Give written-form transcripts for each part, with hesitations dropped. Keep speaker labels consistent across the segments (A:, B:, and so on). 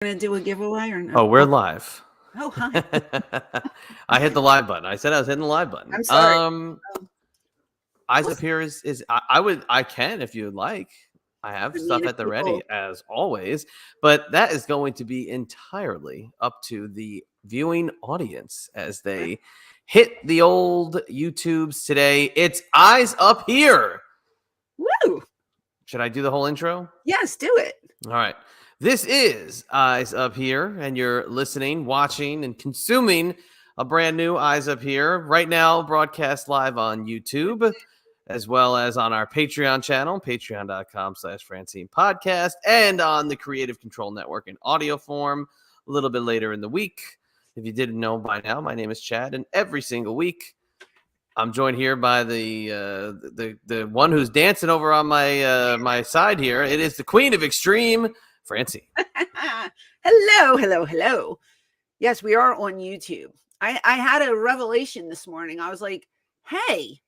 A: Gonna do a giveaway or
B: Oh,
A: no?
B: we're live.
A: Oh, hi.
B: I hit the live button. I said I was hitting the live button.
A: I'm sorry.
B: Eyes up here is I can if you'd like. I have stuff at the ready as always, but that is going to be entirely up to the viewing audience as they hit the old YouTubes today. It's Eyes Up Here.
A: Woo!
B: Should I do the whole intro?
A: Yes, do it.
B: All right. This is Eyes Up Here, and you're listening, watching, and consuming a brand new Eyes Up Here right now, broadcast live on YouTube, as well as on our Patreon channel, patreon.com/Francine Podcast, and on the Creative Control Network in audio form a little bit later in the week. If you didn't know by now, my name is Chad, and every single week I'm joined here by the one who's dancing over on my side here. It is the Queen of Extreme, Francine.
A: Hello. Yes, we are on YouTube. I had a revelation this morning. I was like, hey,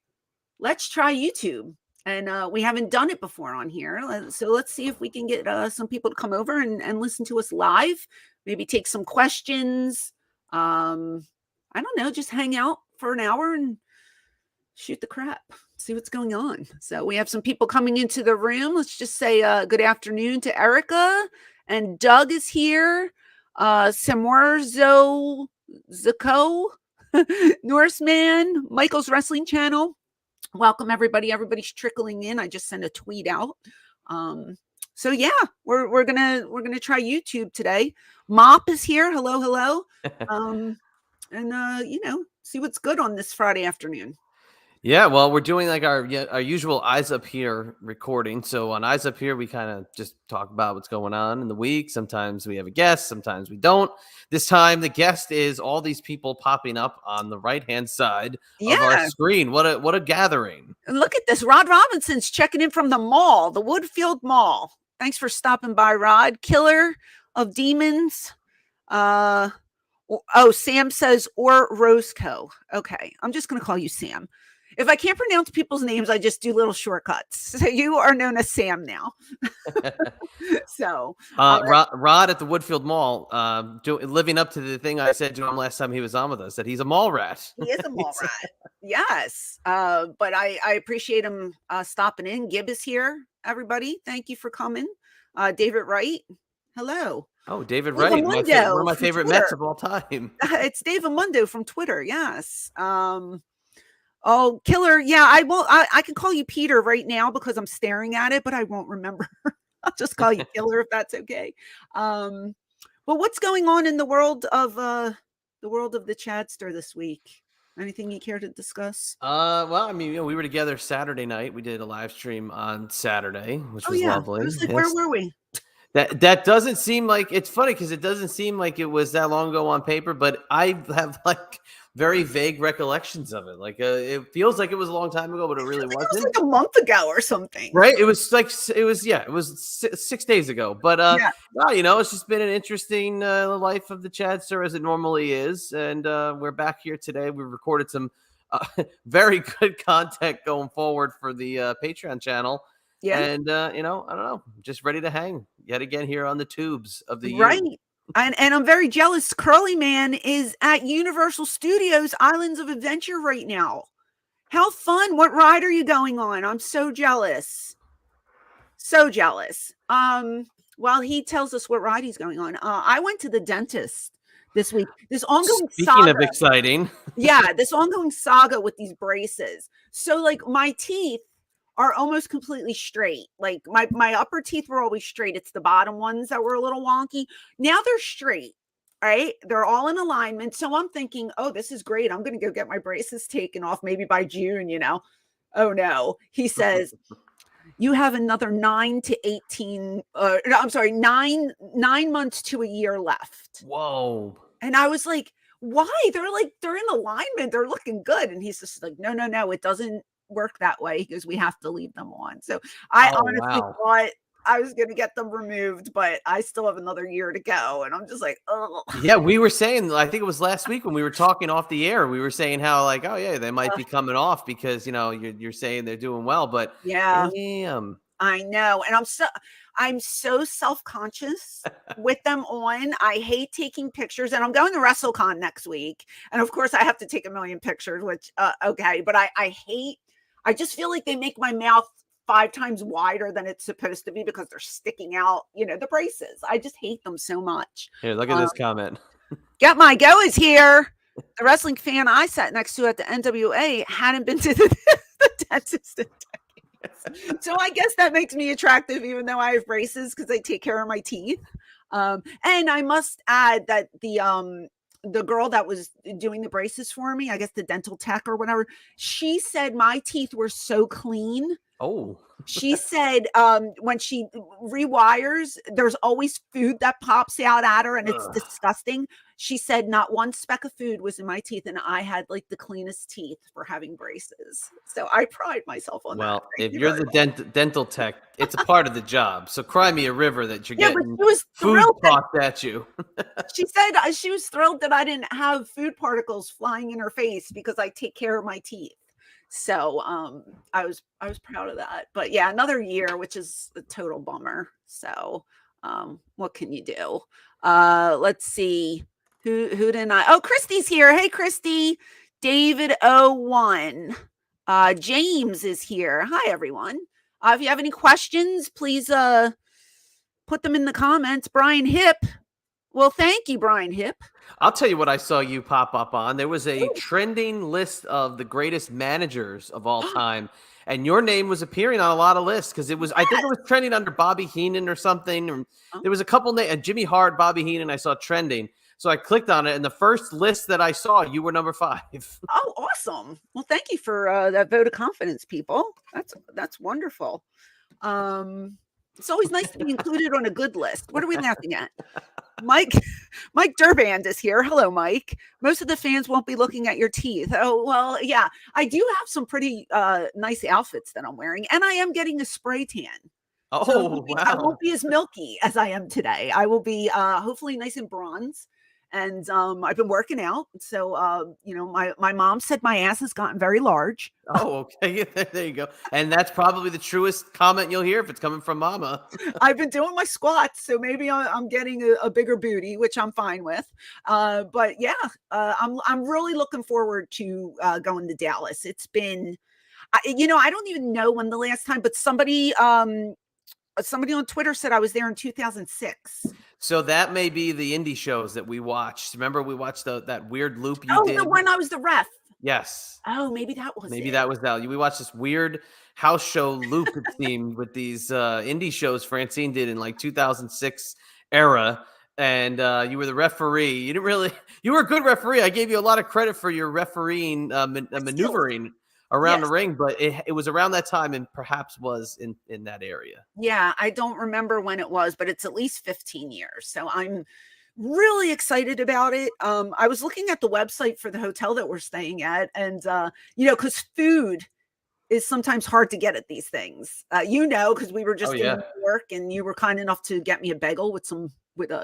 A: let's try YouTube. And we haven't done it before on here. So let's see if we can get some people to come over and listen to us live. Maybe take some questions. I don't know, just hang out for an hour and shoot the crap, see what's going on. So we have some people coming into the room. Let's just say good afternoon to Erica, and Doug is here. Samorzo Zako, Norseman, Michael's Wrestling Channel. Welcome everybody. Everybody's trickling in. I just sent a tweet out. So yeah, we're gonna try YouTube today. Mop is here. Hello. And see what's good on this Friday afternoon.
B: Yeah, well, we're doing like our usual Eyes Up Here recording. So on Eyes Up Here, we kind of just talk about what's going on in the week. Sometimes we have a guest, sometimes we don't. This time, the guest is all these people popping up on the right-hand side of our screen. What a gathering.
A: And look at this. Rod Robinson's checking in from the mall, the Woodfield Mall. Thanks for stopping by, Rod. Killer of Demons. Sam says, or Roscoe. Okay, I'm just going to call you Sam. If I can't pronounce people's names, I just do little shortcuts. So you are known as Sam now. So
B: Rod at the Woodfield Mall, living up to the thing I said to him last time he was on with us, that he's a mall rat.
A: He is a mall rat. Yes. But I appreciate him stopping in. Gib is here, everybody. Thank you for coming. David Wright. Hello.
B: Oh, David Wright. One of my favorite Mets of all time.
A: It's David Mundo from Twitter. Yes. Oh, Killer. Yeah, I won't. I can call you Peter right now because I'm staring at it, but I won't remember. I'll just call you Killer if that's okay. But what's going on in the world of the Chadster this week? Anything you care to discuss?
B: Well, I mean, we were together Saturday night. We did a live stream on Saturday, which was lovely.
A: I was like, where were we?
B: That doesn't seem like, it's funny because it doesn't seem like it was that long ago on paper, but I have like very vague recollections of it. Like it feels like it was a long time ago, but it really wasn't.
A: It was like a month ago or something,
B: right? It was 6 days ago. But well, it's just been an interesting life of the Chadster as it normally is, and we're back here today. We recorded some very good content going forward for the Patreon channel. Yeah. And, I don't know, just ready to hang yet again here on the tubes of the
A: right. And I'm very jealous. Curly Man is at Universal Studios Islands of Adventure right now. How fun. What ride are you going on? I'm so jealous. So jealous. While he tells us what ride he's going on, I went to the dentist this week. This ongoing
B: Speaking of exciting.
A: Yeah, this ongoing saga with these braces. So like my teeth are almost completely straight. Like my upper teeth were always straight. It's the bottom ones that were a little wonky. Now they're straight, right? They're all in alignment. So I'm thinking, oh, this is great. I'm going to go get my braces taken off maybe by June, Oh no. He says, you have another 9 months to a year left.
B: Whoa.
A: And I was like, why? They're in alignment. They're looking good. And he's just like, no, it doesn't work that way because we have to leave them on. So I honestly thought I was going to get them removed, but I still have another year to go. And I'm just like, oh.
B: Yeah, we were saying, I think it was last week when we were talking off the air, we were saying how like, oh yeah, they might be coming off because, you're saying they're doing well, but
A: yeah.
B: Damn.
A: I know. And I'm so self-conscious with them on. I hate taking pictures, and I'm going to WrestleCon next week. And of course I have to take a million pictures, which okay, but I just feel like they make my mouth 5 times wider than it's supposed to be because they're sticking out, the braces. I just hate them so much.
B: Here, look at this comment.
A: Get My Go is here. The wrestling fan I sat next to at the NWA hadn't been to the dentist in decades. So I guess that makes me attractive, even though I have braces, because I take care of my teeth. And I must add that the girl that was doing the braces for me, I guess the dental tech or whatever, she said my teeth were so clean.
B: Oh.
A: She said when she rewires, there's always food that pops out at her, and it's disgusting. She said not one speck of food was in my teeth, and I had like the cleanest teeth for having braces. So I pride myself on that.
B: Well, if you're the dental tech, it's a part of the job. So cry me a river that you're getting
A: but she was
B: food tossed at you.
A: She said she was thrilled that I didn't have food particles flying in her face because I take care of my teeth. So I was proud of that. But yeah, another year, which is a total bummer. So what can you do? Let's see. Who didn't I? Oh, Christy's here. Hey, Christy. David 01. James is here. Hi, everyone. If you have any questions, please put them in the comments. Brian Hip. Well, thank you, Brian Hip.
B: I'll tell you what I saw you pop up on. There was a trending list of the greatest managers of all time, and your name was appearing on a lot of lists because it was, I think it was trending under Bobby Heenan or something. Or there was a couple names, Jimmy Hart, Bobby Heenan, I saw trending. So I clicked on it, and the first list that I saw, you were number 5.
A: Oh, awesome. Well, thank you for that vote of confidence, people. That's wonderful. It's always nice to be included on a good list. What are we laughing at? Mike Durband is here. Hello, Mike. Most of the fans won't be looking at your teeth. Oh, well, yeah. I do have some pretty nice outfits that I'm wearing, and I am getting a spray tan.
B: Oh,
A: so
B: wow.
A: I won't be as milky as I am today. I will be hopefully nice and bronze. And I've been working out. So, my mom said my ass has gotten very large.
B: Oh, okay. There you go. And that's probably the truest comment you'll hear if it's coming from mama.
A: I've been doing my squats, so maybe I'm getting a bigger booty, which I'm fine with. But yeah, I'm really looking forward to going to Dallas. It's been, I don't even know when the last time, but somebody on Twitter said I was there in 2006.
B: So that may be the indie shows that we watched. Remember, we watched that weird loop you did?
A: Oh, the one I was the ref.
B: Yes.
A: Oh, maybe that was
B: Maybe
A: it.
B: that was that. We watched this weird house show loop, it seemed, with these indie shows Francine did in like 2006 era. And you were the referee. You were a good referee. I gave you a lot of credit for your refereeing maneuvering around the ring, but it was around that time and perhaps was in that area.
A: Yeah, I don't remember when it was, but it's at least 15 years. So I'm really excited about it. I was looking at the website for the hotel that we're staying at, and because food is sometimes hard to get at these things. Because we were just in New York, and you were kind enough to get me a bagel with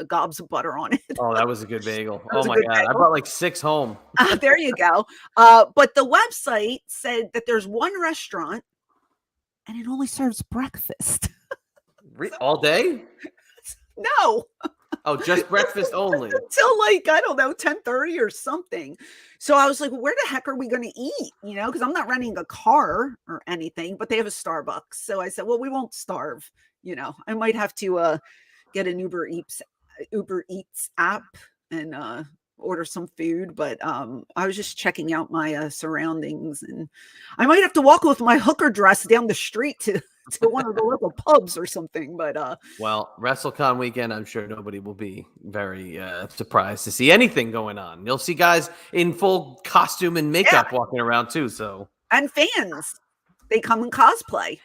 A: gobs of butter on it.
B: Oh, that was a good bagel. Oh my God. Bagel. I brought like 6 home.
A: There you go. But the website said that there's one restaurant and it only serves breakfast.
B: All day?
A: No.
B: Oh, just breakfast only.
A: Until like, I don't know, 10:30 or something. So I was like, well, where the heck are we going to eat? Because I'm not renting a car or anything, but they have a Starbucks. So I said, well, we won't starve. I might have to get an Uber Eats app and order some food. But I was just checking out my surroundings, and I might have to walk with my hooker dress down the street to one of the local pubs or something. But
B: well, WrestleCon weekend, I'm sure nobody will be very surprised to see anything going on. You'll see guys in full costume and makeup walking around too. So,
A: and fans, they come in cosplay.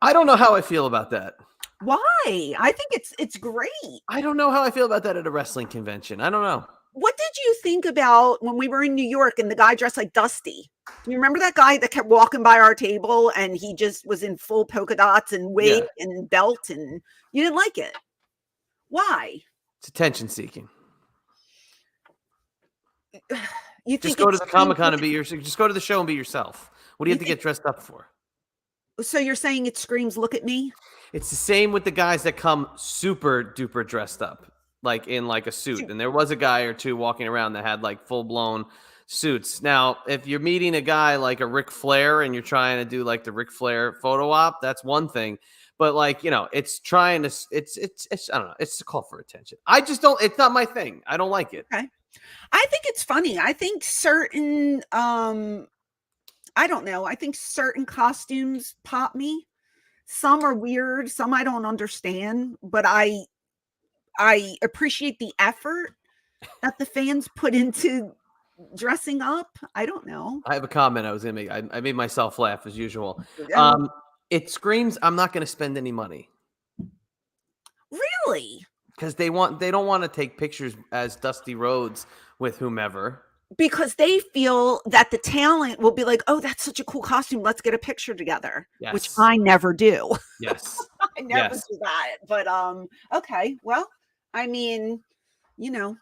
B: I don't know how I feel about that.
A: Why? I think it's great.
B: I don't know how I feel about that at a wrestling convention. I don't know.
A: What did you think about when we were in New York and the guy dressed like Dusty? Do you remember that guy that kept walking by our table and he just was in full polka dots and wig and belt, and you didn't like it? Why?
B: It's attention seeking.
A: You
B: just go to the Comic-Con and just go to the show and be yourself. What do you have to get dressed up for?
A: So you're saying it screams, "Look at me"?
B: It's the same with the guys that come super duper dressed up, like in like a suit. And there was a guy or two walking around that had like full blown suits. Now, if you're meeting a guy like a Ric Flair and you're trying to do like the Ric Flair photo op, that's one thing. But like, you know, it's trying to, it's I don't know, it's a call for attention. I just don't, it's not my thing. I don't like it.
A: Okay. I think it's funny. I think certain, I don't know. I think certain costumes pop me. Some are weird, some I don't understand, but I appreciate the effort that the fans put into dressing up. I don't know.
B: I have a comment I was gonna make. I made myself laugh as usual.
A: Um,
B: It screams, I'm not gonna spend any money.
A: really?
B: Because they don't want to take pictures as Dusty Rhodes with whomever.
A: Because they feel that the talent will be like, "Oh, that's such a cool costume. Let's get a picture together."
B: Yes.
A: Which I never do.
B: Yes.
A: I never
B: Yes.
A: do that. But okay. Well, I mean, you know,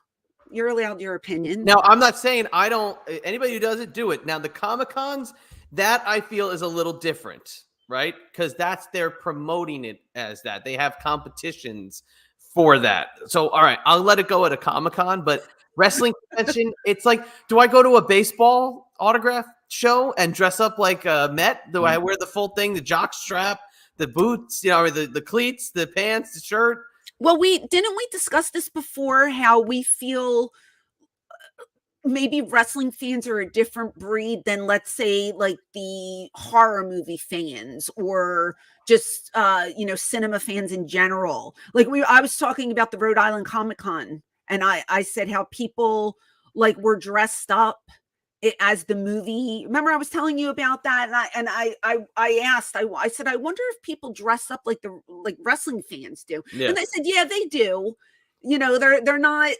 A: you're allowed your opinion.
B: Now, I'm not saying I don't. Anybody who does it, do it. Now, the Comic-Cons, that I feel is a little different, right? Because they're promoting it as that. They have competitions for that. So, all right, I'll let it go at a Comic-Con, but wrestling convention, it's like, do I go to a baseball autograph show and dress up like a Met? Do I wear the full thing, the jock strap, the boots, you know, or the cleats, the pants, the shirt?
A: Well, didn't we discuss this before, how we feel maybe wrestling fans are a different breed than, let's say, like the horror movie fans, or just cinema fans in general. Like I was talking about the Rhode Island Comic Con, and I said how people like were dressed up as the movie. Remember, I was telling you about that, and I asked, I said, I wonder if people dress up like wrestling fans do.
B: Yeah.
A: And they said, yeah, they do. You know, they're not.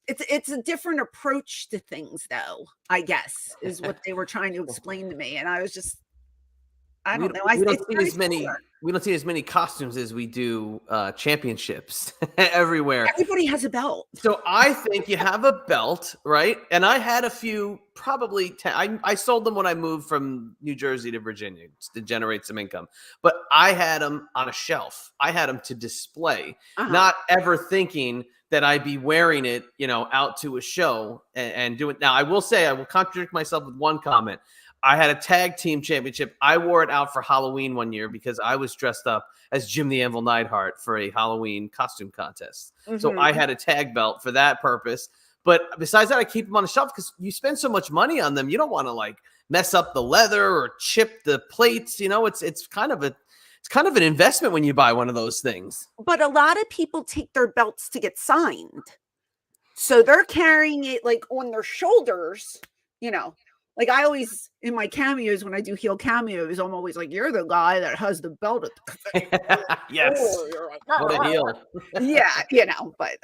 A: It's a different approach to things, though, I guess, is what they were trying to explain to me. And I was just, I don't know.
B: We don't see as many costumes as we do championships everywhere.
A: Everybody has a belt.
B: So I think you have a belt, right? And I had a few, probably 10. I sold them when I moved from New Jersey to Virginia to generate some income. But I had them on a shelf. I had them to display, not ever thinking that I'd be wearing it, you know, out to a show and do it. Now, I will say, I will contradict myself with one comment. I had a tag team championship. I wore it out for Halloween one year because I was dressed up as Jim the Anvil Neidhart for a Halloween costume contest. So I had a tag belt for that purpose. But besides that, I keep them on the shelf because you spend so much money on them. You don't want to like mess up the leather or chip the plates. You know, it's kind of an investment when you buy one of those things.
A: But a lot of people take their belts to get signed. So they're carrying it like on their shoulders, you know. Like I always, in my cameos, when I do heel cameos, I'm always like, "You're the guy that has the belt at the
B: yes, like, what a heel."
A: Yeah, you know, but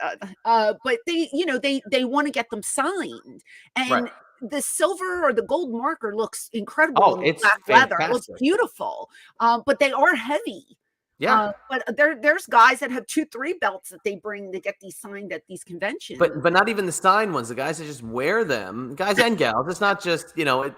A: they, you know, they want to get them signed, and
B: right.
A: The silver or the gold marker looks incredible.
B: Oh, it's
A: black
B: fantastic.
A: leather. It looks beautiful, but they are heavy.
B: Yeah,
A: but there's guys that have 2-3 belts that they bring to get these signed at these conventions.
B: But not even the signed ones. The guys that just wear them, guys and gals. It's not just, you know.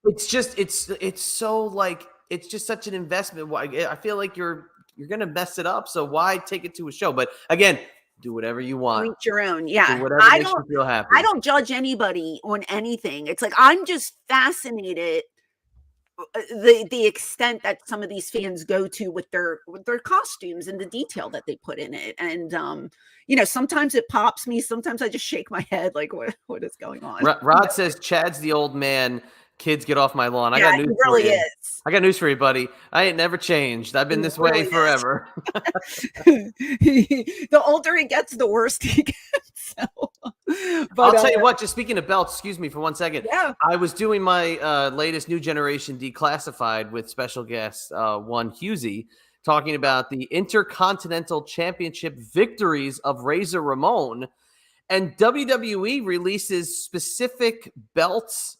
B: It's just it's so like it's just such an investment. I feel like you're gonna mess it up. So why take it to a show? But again, do whatever you want.
A: Make your own. Yeah,
B: do whatever makes you feel happy.
A: I don't judge anybody on anything. It's like I'm just fascinated. The extent that some of these fans go to with their costumes and the detail that they put in it, and you know, sometimes it pops me, sometimes I just shake my head like, what is going on?
B: Rod says Chad's the old man. Kids, get off my lawn. I
A: Yeah,
B: got news
A: he really
B: for you.
A: is.
B: I got news for you, buddy. I ain't never changed. I've been this way forever.
A: The older he gets, the worse he gets. So,
B: I'll tell you what, just speaking of belts, excuse me for 1 second.
A: Yeah.
B: I was doing my latest New Generation Declassified with special guest one Husey, talking about the Intercontinental Championship victories of Razor Ramon. And WWE releases specific belts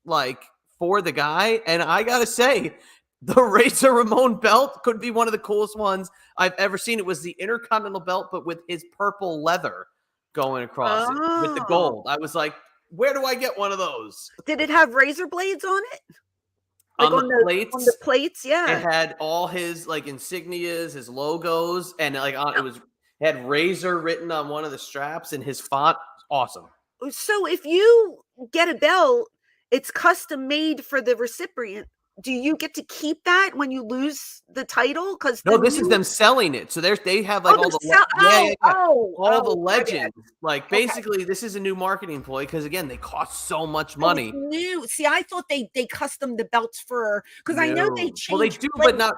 B: like for the guy. And I got to say, the Razor Ramon belt could be one of the coolest ones I've ever seen. It was the Intercontinental belt, but with his purple leather going across it with the gold. I was like, where do I get one of those?
A: Did it have razor blades on it? Like
B: on the
A: on
B: plates.
A: the plates,
B: It
A: yeah.
B: had all his like insignias, his logos, and like it had Razor written on one of the straps, and his font, awesome.
A: So if you get a belt, it's custom made for the recipient. Do you get to keep that when you lose the title? Because
B: No, this is them selling it. So they have like all the all the legends. Like basically, this is a new marketing ploy because again, they cost so much money.
A: New. See, I thought they custom the belts for because I know they change.
B: Well, they do, but not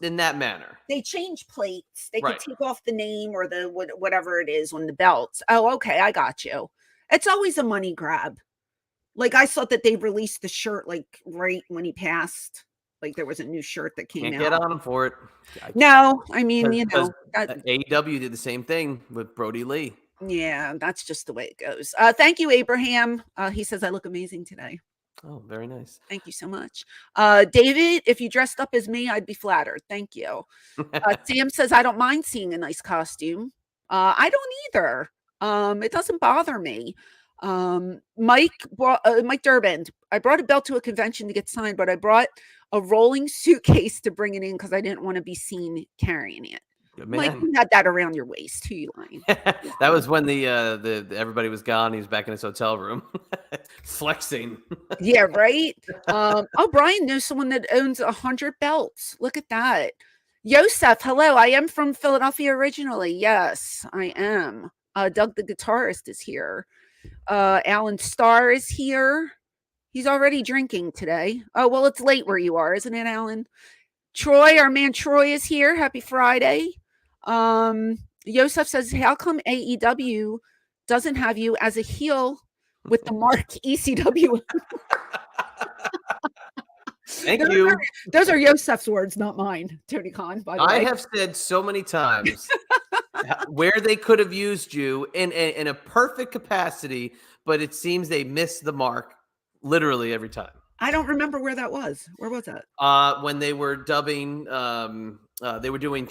B: in that manner.
A: They change plates. They could take off the name or the whatever it is on the belts. Oh, okay, I got you. It's always a money grab. Like I saw that they released the shirt like right when he passed. Like there was a new shirt that came out.
B: Can't get on him for it.
A: No, I mean, you know,
B: AEW did the same thing with Brody Lee.
A: Yeah, that's just the way it goes. Thank you, Abraham. He says I look amazing today.
B: Oh, very nice.
A: Thank you so much. David, if you dressed up as me, I'd be flattered. Thank you. Sam says I don't mind seeing a nice costume. I don't either. It doesn't bother me. Mike Durbin, I brought a belt to a convention to get signed, but I brought a rolling suitcase to bring it in because I didn't want to be seen carrying it. Like you had that around your waist. Who you lying?
B: That was when the everybody was gone. He was back in his hotel room, flexing.
A: Yeah, right. Oh, Brian knows someone that owns 100 belts. Look at that. Yosef, hello. I am from Philadelphia originally. Yes, I am. Doug, the guitarist, is here. Alan Starr is here. He's already drinking today. Oh, well, it's late where you are, isn't it, Alan? Troy, our man Troy, is here. Happy Friday. Yosef says, how come AEW doesn't have you as a heel with the mark ECW?
B: Thank you.
A: Those are Yosef's words, not mine, Tony Khan, by the way.
B: I have said so many times where they could have used you in a perfect capacity, but it seems they missed the mark literally every time.
A: I don't remember where that was. Where was that?
B: When they were dubbing, they were doing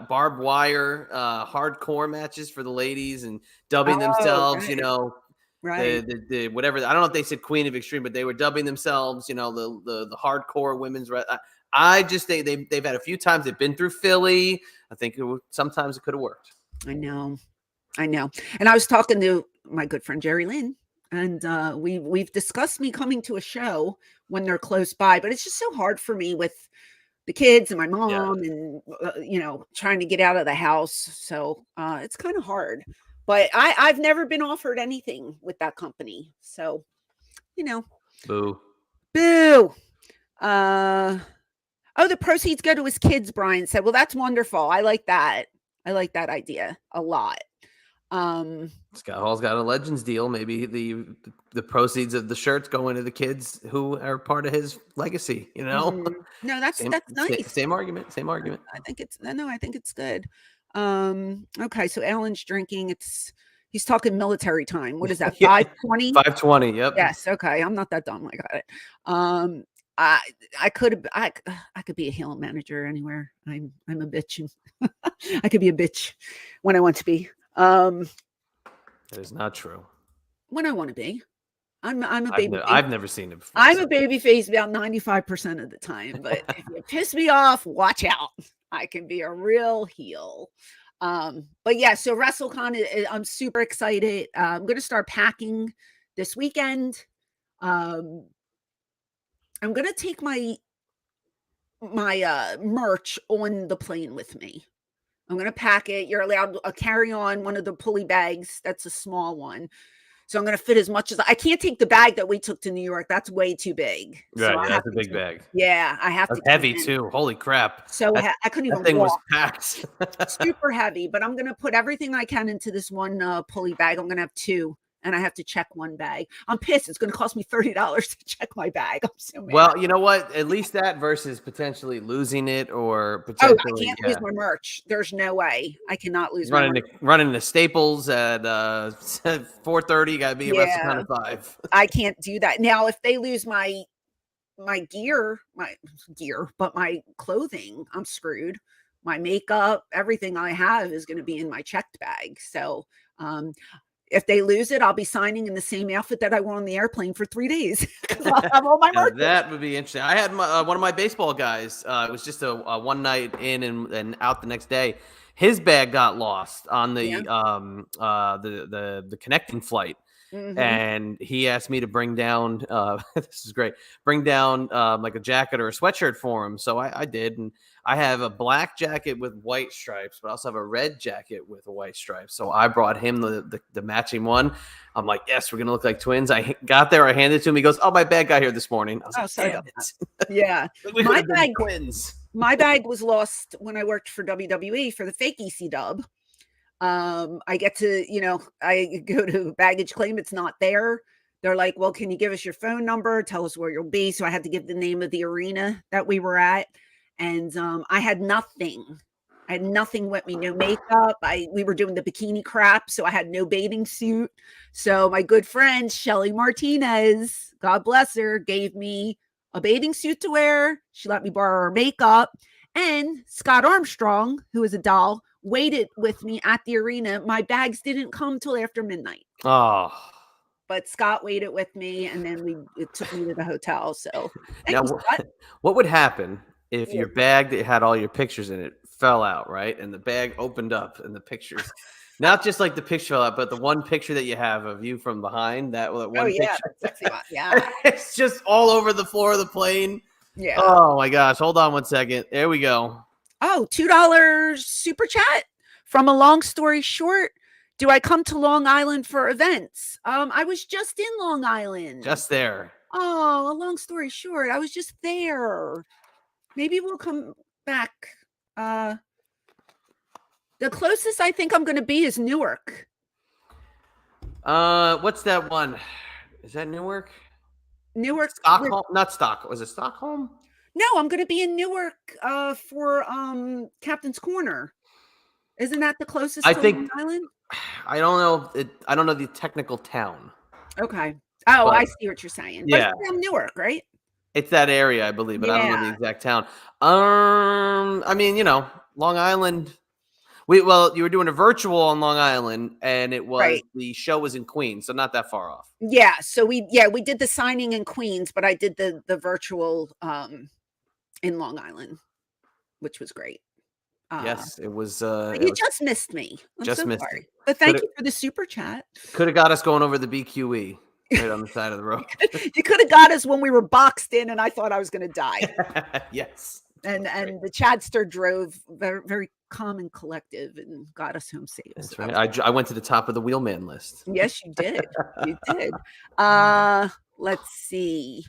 B: barbed wire hardcore matches for the ladies and dubbing themselves,
A: right.
B: you know, the whatever. I don't know if they said Queen of Extreme, but they were dubbing themselves, you know, the hardcore women's. I just think they've had a few times they've been through Philly. I think sometimes it could have worked.
A: I know. And I was talking to my good friend Jerry Lynn. And we've discussed me coming to a show when they're close by, but it's just so hard for me with the kids and my mom and, you know, trying to get out of the house. So it's kind of hard, but I've never been offered anything with that company. So, you know,
B: boo.
A: Oh, the proceeds go to his kids, Brian said. Well, that's wonderful. I like that. I like that idea a lot.
B: Scott Hall's got a Legends deal. Maybe the proceeds of the shirts go into the kids who are part of his legacy. You know,
A: no, that's nice.
B: Same argument.
A: I think it's good. Okay, so Alan's drinking. He's talking military time. What is that? 5:20.
B: 5:20. Yep.
A: Yes. Okay. I'm not that dumb. I got it. I could be a heel manager anywhere. I'm a bitch. I could be a bitch when I want to be.
B: That is not true.
A: When I want to be, I'm a baby.
B: I've never seen it before.
A: I'm a baby face about 95% of the time, but if you piss me off, watch out. I can be a real heel. But yeah, so WrestleCon, I'm super excited. I'm going to start packing this weekend. I'm going to take my merch on the plane with me. I'm going to pack it. You're allowed a carry-on, one of the pulley bags. That's a small one. So I'm going to fit as much as I can't take the bag that we took to New York. That's way too big.
B: Right.
A: So
B: That's a big bag.
A: Yeah. I have
B: that's
A: to.
B: Heavy too. Holy crap.
A: So I couldn't even
B: That thing
A: walk.
B: was packed.
A: Super heavy, but I'm going to put everything I can into this one pulley bag. I'm going to have two. And I have to check one bag. I'm pissed. It's going to cost me $30 to check my bag. I'm so mad.
B: Well, you know what? At least that versus potentially losing it or potentially.
A: I can't lose my merch. There's no way. I cannot lose my merch.
B: Running to Staples at 4:30. You got to be at WrestleCon at 5.
A: I can't do that. Now, if they lose my gear, but my clothing, I'm screwed. My makeup, everything I have is going to be in my checked bag. So, If they lose it, I'll be signing in the same outfit that I wore on the airplane for 3 days because I'll have all my
B: Now,
A: merch.
B: that would be interesting. I had one of my baseball guys. It was just a one night in and out the next day. His bag got lost on
A: Yeah.
B: the connecting flight.
A: Mhm.
B: And he asked me to bring down this is great, bring down like a jacket or a sweatshirt for him. So I did, and I have a black jacket with white stripes, but I also have a red jacket with a white stripe. So I brought him the matching one. I'm like, yes, we're gonna look like twins. I got there, I handed it to him. He goes, oh, my bag got here this morning. I was like,
A: Sorry
B: damn
A: about that.
B: it.
A: Yeah.
B: We could have been twins.
A: My bag was lost when I worked for WWE for the fake ECW. I get to, I go to baggage claim. It's not there. They're like, well, can you give us your phone number? Tell us where you'll be. So I had to give the name of the arena that we were at. And I had nothing. I had nothing with me, no makeup. We were doing the bikini crap, so I had no bathing suit. So my good friend Shelly Martinez, God bless her, gave me a bathing suit to wear. She let me borrow her makeup. And Scott Armstrong, who is a doll, waited with me at the arena. My bags didn't come till after midnight.
B: Oh.
A: But Scott waited with me, and then it took me to the hotel. So
B: now, what would happen if your bag that had all your pictures in it fell out, right? And the bag opened up and the pictures, not just like the picture fell out, but the one picture that you have of you from behind, that one picture.
A: That's sexy one. Yeah.
B: It's just all over the floor of the plane.
A: Yeah.
B: Oh my gosh. Hold on one second. There we go.
A: Oh, $2 super chat from a long story short. Do I come to Long Island for events? I was just in Long Island.
B: Just there.
A: Oh, a long story short, I was just there. Maybe we'll come back. The closest I think I'm going to be is Newark.
B: What's that one? Is that Newark?
A: Newark.
B: Stockholm? Not Stockholm. Was it Stockholm?
A: No, I'm going to be in Newark for Captain's Corner. Isn't that the closest to Long Island?
B: I don't know. I don't know the technical town.
A: Okay. Oh, I see what you're saying.
B: Yeah.
A: But it's from Newark, right?
B: It's that area, I believe, but I don't know the exact town. I mean, Long Island. You were doing a virtual on Long Island, and it was the show was in Queens, so not that far off.
A: Yeah. So we did the signing in Queens, but I did the virtual in Long Island, which was great.
B: Yes, it was.
A: You just missed me. I'm
B: just
A: so
B: missed
A: sorry.
B: it.
A: But thank you for the super chat.
B: Could have got us going over the BQE right on the side of the road.
A: You could have got us when we were boxed in, and I thought I was going to die.
B: Yes.
A: And the Chadster drove very, very calm and collective and got us home safe.
B: That's so right. I went to the top of the wheelman list.
A: Yes, you did. You did. Let's see.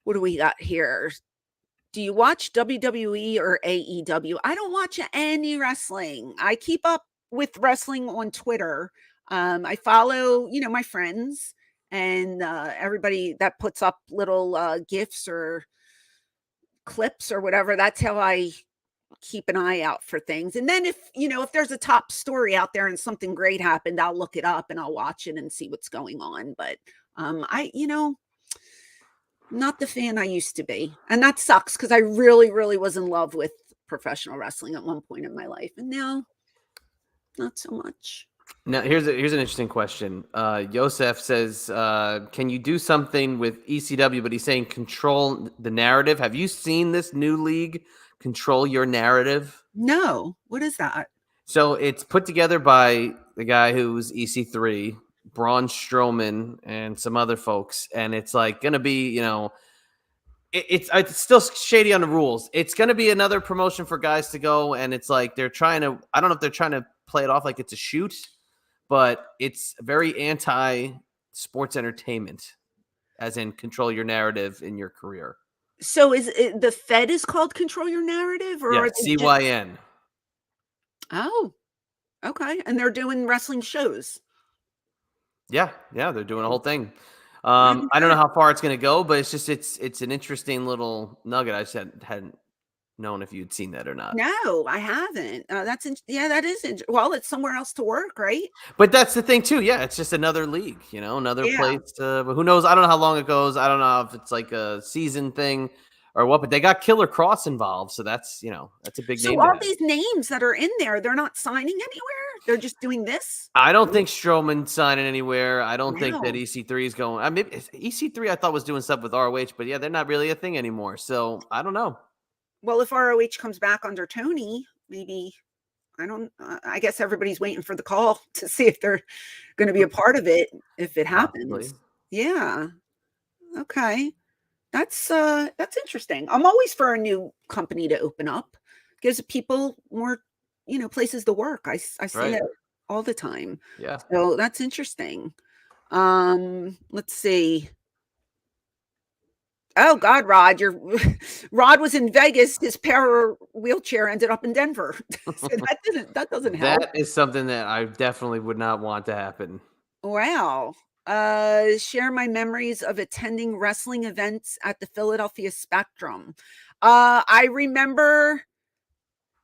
A: What do we got here? Do you watch WWE or AEW? I don't watch any wrestling. I keep up with wrestling on Twitter. I follow, my friends and everybody that puts up little GIFs or clips or whatever. That's how I keep an eye out for things. And then if there's a top story out there and something great happened, I'll look it up and I'll watch it and see what's going on. But not the fan I used to be. And that sucks because I really, really was in love with professional wrestling at one point in my life. And now, not so much.
B: Now, here's an interesting question. Yosef says, can you do something with ECW? But he's saying control the narrative. Have you seen this new league, Control Your Narrative?
A: No. What is that? So
B: it's put together by the guy who's EC3, Braun Strowman, and some other folks, and it's like gonna be, it's still shady on the rules. It's gonna be another promotion for guys to go, and it's like they're trying to. I don't know if they're trying to play it off like it's a shoot, but it's very anti-sports entertainment, as in control your narrative in your career.
A: So is it, the Fed is called Control Your Narrative, or
B: CYN?
A: Oh, okay, and they're doing wrestling shows.
B: Yeah, they're doing a whole thing. I don't know how far it's going to go, but it's an interesting little nugget. I just hadn't known if you'd seen that or not.
A: No, I haven't. That is well, it's somewhere else to work, right?
B: But that's the thing too. Yeah, it's just another league, another place. But who knows? I don't know how long it goes. I don't know if it's like a season thing or what. But they got Killer Cross involved, so that's that's a big name.
A: So all these names that are in there, they're not signing anywhere. They're just doing this?
B: I don't think Strowman's signing anywhere. I don't think that
A: Wow.
B: EC3 is going. I mean, EC3 I thought was doing stuff with ROH, but yeah, they're not really a thing anymore. So I don't know.
A: Well, if ROH comes back under Tony, maybe I guess everybody's waiting for the call to see if they're going to be a part of it if it
B: Possibly.
A: happens. Yeah. Okay. That's interesting. I'm always for a new company to open up. Gives people more, places to work. I see
B: Right.
A: it all the time.
B: Yeah.
A: So that's interesting. Let's see. Oh God, Rod, Rod was in Vegas. His power wheelchair ended up in Denver. So that doesn't help.
B: That is something that I definitely would not want to happen.
A: Wow. Share my memories of attending wrestling events at the Philadelphia Spectrum. I remember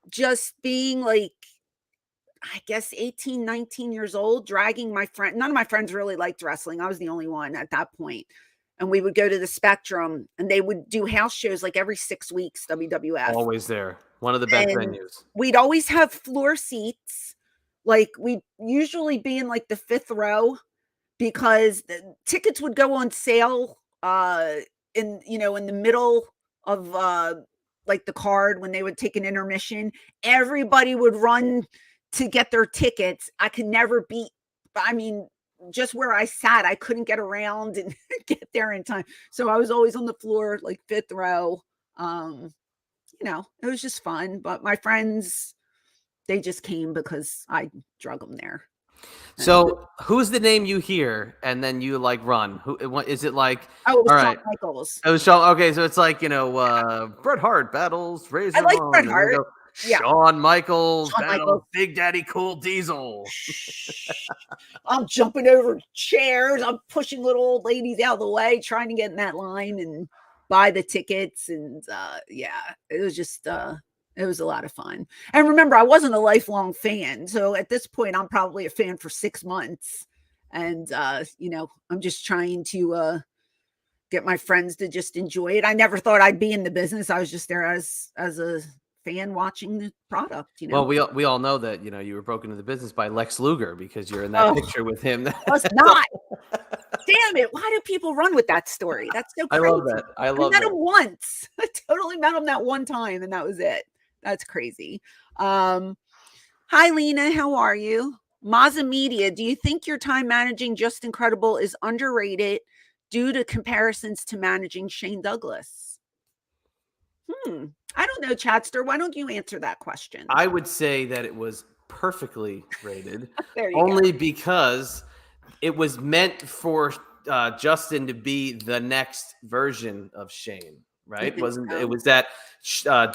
A: just being like, I guess 18, 19 years old, dragging my friend. None of my friends really liked wrestling. I was the only one at that point. And we would go to the Spectrum and they would do house shows like every 6 weeks, WWF.
B: Always there. One of the best
A: And
B: venues.
A: we'd always have floor seats. Like we'd usually be in like the 5th row because the tickets would go on sale in the middle of like the card when they would take an intermission. Everybody would run to get their tickets. I could never beat, I mean, just where I sat, I couldn't get around and get there in time. So I was always on the floor, like 5th row. It was just fun. But my friends, they just came because I drug them there.
B: So who's the name you hear and then you like run? Who is it like?
A: Oh, it was
B: all
A: Shawn
B: right.
A: Michaels.
B: It was Shawn. Okay, so it's like Bret Hart battles Razor
A: I like
B: Ramon,
A: Bret
B: and then
A: Hart.
B: go,
A: Yeah.
B: Shawn Michaels
A: Shawn
B: battles
A: Michaels.
B: Big Daddy Cool Diesel.
A: I'm jumping over chairs. I'm pushing little old ladies out of the way, trying to get in that line and buy the tickets. And it was just it was a lot of fun. And remember, I wasn't a lifelong fan. So at this point, I'm probably a fan for 6 months. And I'm just trying to get my friends to just enjoy it. I never thought I'd be in the business. I was just there as a fan watching the product.
B: Well, we all know that you were broken into the business by Lex Luger because you're in that picture with him.
A: Was not. Damn it! Why do people run with that story? That's so crazy.
B: I love that. I
A: met him once. I totally met him that one time, and that was it. That's crazy. Hi, Lena. How are you? Mazza Media. Do you think your time managing Just Incredible is underrated due to comparisons to managing Shane Douglas? I don't know, Chadster. Why don't you answer that question?
B: I would say that it was perfectly rated,
A: only
B: because it was meant for Justin to be the next version of Shane, right? It was that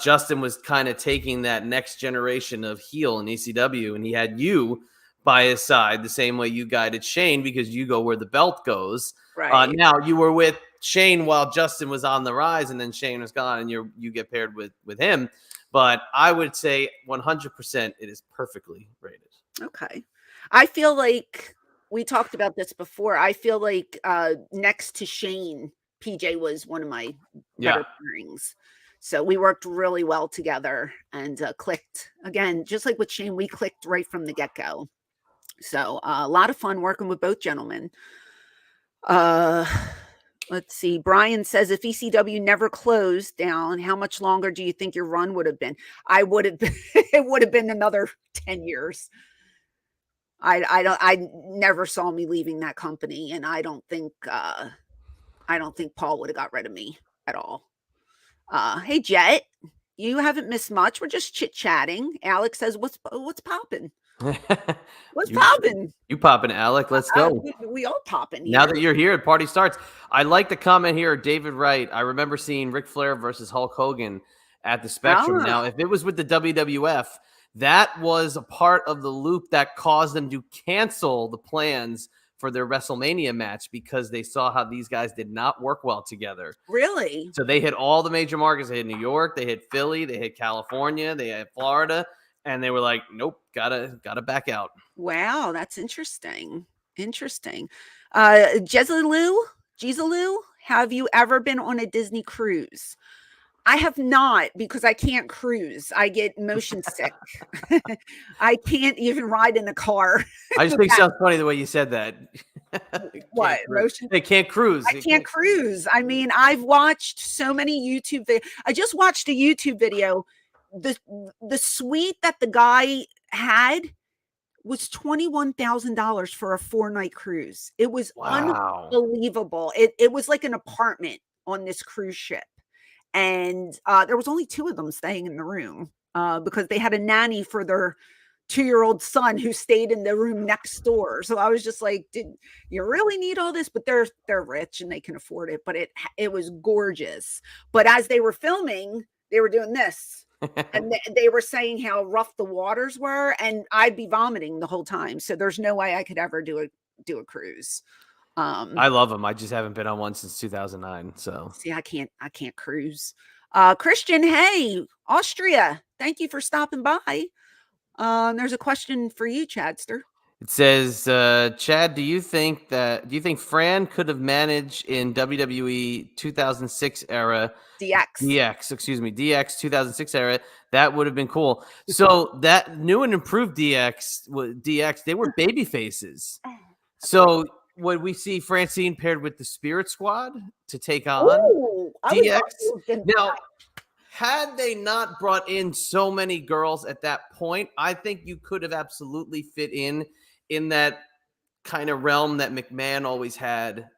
B: Justin was kind of taking that next generation of heel in ECW, and he had you by his side the same way you guided Shane because you go where the belt goes.
A: Right.
B: Now you were with Shane while Justin was on the rise, and then Shane was gone, and you get paired with him. But I would say 100% it is perfectly rated. Okay.
A: I feel like we talked about this before. I feel like next to Shane, PJ was one of my better pairings. So we worked really well together and clicked. Again, just like with Shane, we clicked right from the get-go. So a lot of fun working with both gentlemen. Let's see. Brian says, if ECW never closed down, how much longer do you think your run would have been? It would have been another 10 years. I never saw me leaving that company, and I don't think Paul would have got rid of me at all. Hey Jet, you haven't missed much. We're just chit-chatting. Alex says, what's popping? What's popping?
B: You popping, Alec? Let's go.
A: We all popping here.
B: Now that you're here, the party starts. I like the comment here, David Wright. I remember seeing Ric Flair versus Hulk Hogan at the Spectrum. Now, if it was with the WWF, that was a part of the loop that caused them to cancel the plans for their WrestleMania match because they saw how these guys did not work well together.
A: Really?
B: So they hit all the major markets. They hit New York, they hit Philly, they hit California, they hit Florida. And they were like, nope, gotta back out.
A: Wow, that's interesting. Jezalu, have you ever been on a Disney cruise? I have not, because I can't cruise. I get motion sick. I can't even ride in a car.
B: I just think it sounds funny the way you said that.
A: What? Motion?
B: They can't cruise.
A: I can't cruise. I mean, I've watched so many YouTube videos. I just watched a YouTube video. The suite that the guy had was $21,000 for a 4-night cruise. It was unbelievable. It was like an apartment on this cruise ship. And there was only 2 of them staying in the room because they had a nanny for their 2-year-old son who stayed in the room next door. So I was just like, did you really need all this? But they're rich and they can afford it. But it was gorgeous. But as they were filming, they were doing this. And they were saying how rough the waters were, and I'd be vomiting the whole time. So there's no way I could ever do a cruise.
B: I love them. I just haven't been on one since 2009. So
A: see, I can't cruise. Christian, hey, Austria, thank you for stopping by. There's a question for you, Chadster.
B: It says, Chad, do you think Fran could have managed in WWE 2006 era? DX 2006 era? That would have been cool. So that new and improved DX, they were baby faces. So would we see Francine paired with the Spirit Squad to take on DX? Now, had they not brought in so many girls at that point, I think you could have absolutely fit in that kind of realm that McMahon always had,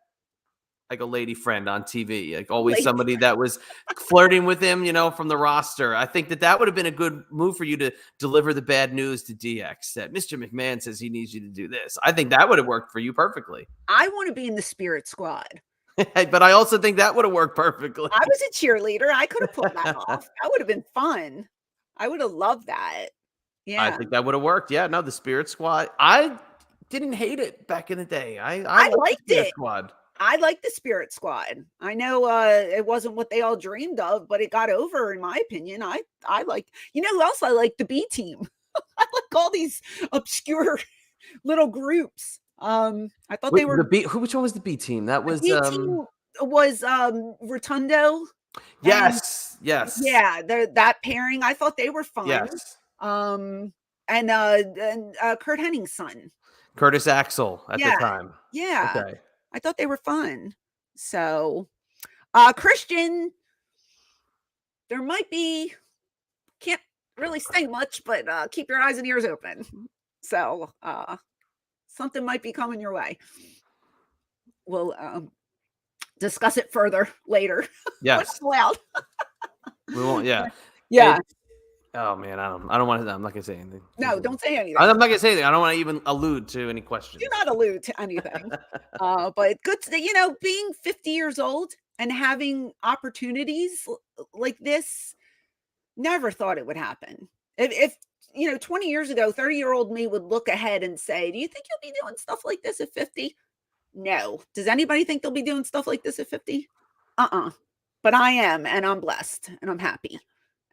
B: like a lady friend on TV, like always somebody that was flirting with him, from the roster. I think that would have been a good move for you to deliver the bad news to DX that Mr. McMahon says he needs you to do this. I think that would have worked for you perfectly.
A: I want to be in the Spirit Squad.
B: But I also think that would have worked perfectly.
A: I was a cheerleader. I could have pulled that off. That would have been fun. I would have loved that. Yeah.
B: I think that would have worked. Yeah, no, the Spirit Squad. I didn't hate it back in the day. I
A: liked
B: the Spirit
A: it.
B: Squad.
A: I like the Spirit Squad. I know it wasn't what they all dreamed of, but it got over, in my opinion. I like, who else I like? The B Team. I like all these obscure little groups. I thought they were
B: which one was the B Team? That was
A: the B Team was Rotundo.
B: Yes.
A: Yeah, that pairing. I thought they were fun.
B: Yes.
A: And Kurt Hennig's son.
B: Curtis Axel at the time.
A: Yeah.
B: Okay.
A: I thought they were fun. So, Christian, there might be, can't really say much, but keep your eyes and ears open. So, something might be coming your way. We'll discuss it further later.
B: Yes.
A: Loud.
B: We won't. Yeah.
A: Yeah.
B: Oh man, I don't want to. I'm not gonna say anything.
A: No, don't say anything.
B: I'm not gonna say anything. I don't want to even allude to any questions.
A: Do not allude to anything. But good to, being 50 years old and having opportunities like this, never thought it would happen. If 20 years ago, 30-year-old me would look ahead and say, do you think you'll be doing stuff like this at 50? No. Does anybody think they'll be doing stuff like this at 50? But I am, and I'm blessed, and I'm happy.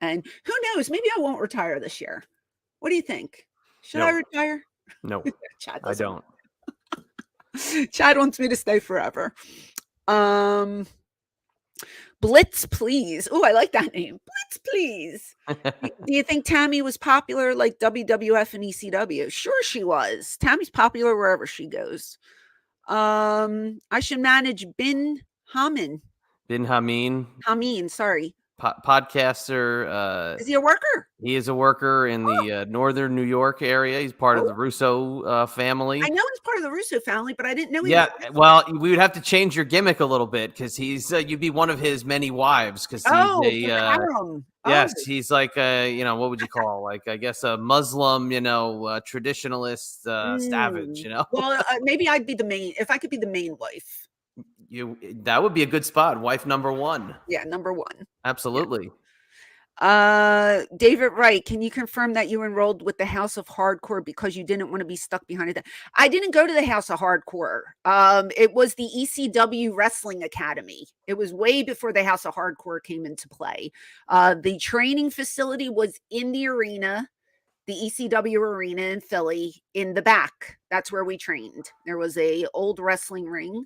A: And who knows? Maybe I won't retire this year. What do you think? Should I retire?
B: No, I don't.
A: Chad wants me to stay forever. Blitz, please. Oh, I like that name. Blitz, please. Do you think Tammy was popular like WWF and ECW? Sure she was. Tammy's popular wherever she goes. I should manage Bin Hameen.
B: Bin Hameen.
A: Hameen, sorry.
B: Podcaster.
A: Is he a worker?
B: He is a worker in the northern New York area. He's part of the Russo family.
A: I know he's part of the Russo family, but I didn't know.
B: Well, we would have to change your gimmick a little bit because he's you'd be one of his many wives because he's yes, he's like what would you call, like, I guess a Muslim, traditionalist savage,
A: Well, maybe I'd be the main, if I could be the main wife.
B: That would be a good spot. Wife number one.
A: Yeah, number one.
B: Absolutely.
A: Yeah. David Wright, can you confirm that you enrolled with the House of Hardcore because you didn't want to be stuck behind it? I didn't go to the House of Hardcore. It was the ECW Wrestling Academy. It was way before the House of Hardcore came into play. The training facility was in the arena, the ECW arena in Philly, in the back. That's where we trained. There was a old wrestling ring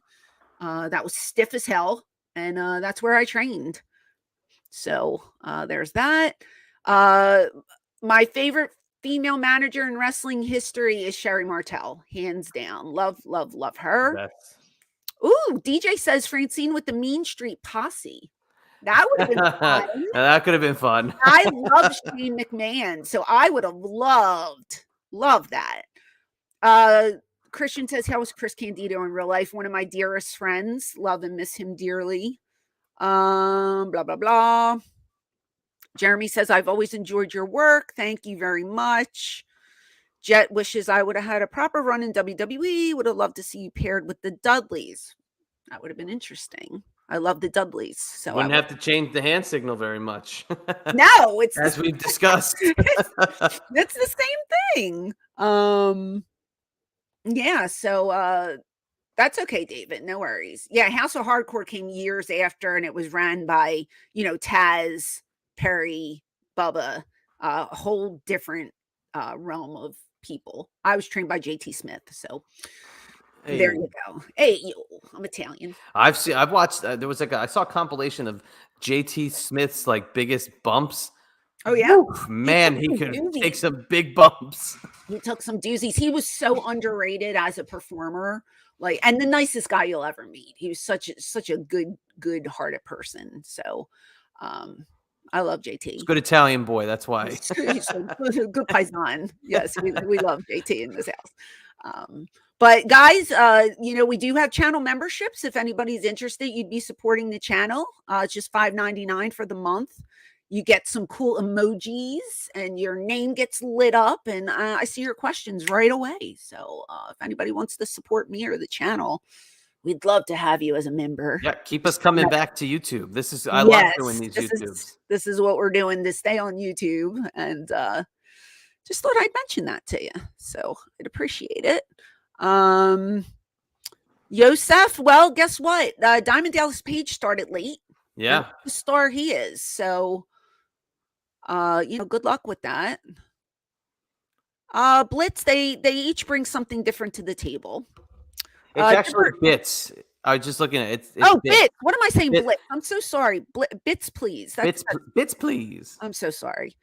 A: that was stiff as hell, and that's where I trained. So there's that. My favorite female manager in wrestling history is Sherry Martel, hands down. Love, love, love her.
B: That's
A: Ooh, DJ says Francine with the Mean Street Posse. That would have been fun.
B: that could have been fun.
A: I love Shane McMahon, so I would have loved that. Christian says, how was Chris Candido in real life? One of my dearest friends. Love and miss him dearly. Blah, blah, blah. Jeremy says, I've always enjoyed your work. Thank you very much. Jet wishes I would have had a proper run in WWE. Would have loved to see you paired with the Dudleys. That would have been interesting. I love the Dudleys. So
B: wouldn't have to change the hand signal very much.
A: No, it's
B: as we've discussed.
A: it's the same thing. Yeah, so that's okay, David. No worries. Yeah, House of Hardcore came years after, and it was ran by, Taz, Perry, Bubba, a whole different realm of people. I was trained by JT Smith, so there you go. Hey, I'm Italian.
B: I've watched. There was I saw a compilation of JT Smith's biggest bumps.
A: Oh yeah,
B: oof, man, he could take some big bumps.
A: He took some doozies. He was so underrated as a performer, and the nicest guy you'll ever meet. He was such a good-hearted person. So, I love JT.
B: He's a good Italian boy. That's why.
A: He's a good paisan. Yes, we love JT in this house. But guys, we do have channel memberships. If anybody's interested, you'd be supporting the channel. It's just $5.99 for the month. You get some cool emojis and your name gets lit up, and I see your questions right away. So if anybody wants to support me or the channel, we'd love to have you as a member.
B: Yeah, keep us coming back to YouTube. I love doing these YouTubes.
A: This is what we're doing to stay on YouTube, and just thought I'd mention that to you. So I'd appreciate it. Yosef, well, guess what? Diamond Dallas Page started late.
B: Yeah,
A: the star he is. So, good luck with that. Blitz, they each bring something different to the table.
B: It's actually Bits. I was just looking at it. It's
A: Bits. What am I saying? Blitz. I'm so sorry. Bits, please.
B: Bits, please.
A: I'm so sorry.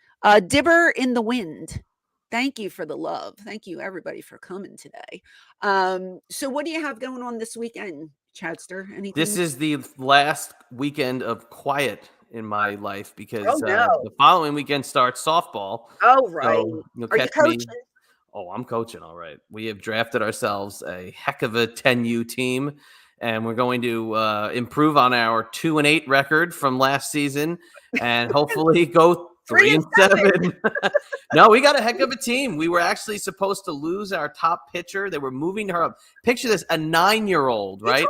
A: Dibber in the Wind. Thank you for the love. Thank you, everybody, for coming today. So what do you have going on this weekend, Chadster? Anything?
B: This is the last weekend of quiet in my life because
A: the
B: following weekend starts softball.
A: Oh, right.
B: So
A: are you coaching?
B: Oh, I'm coaching. All right. We have drafted ourselves a heck of a 10U team, and we're going to improve on our 2-8 record from last season and hopefully go 3-7. No, we got a heck of a team. We were actually supposed to lose our top pitcher. They were moving her up. Picture this, a 9-year-old, right?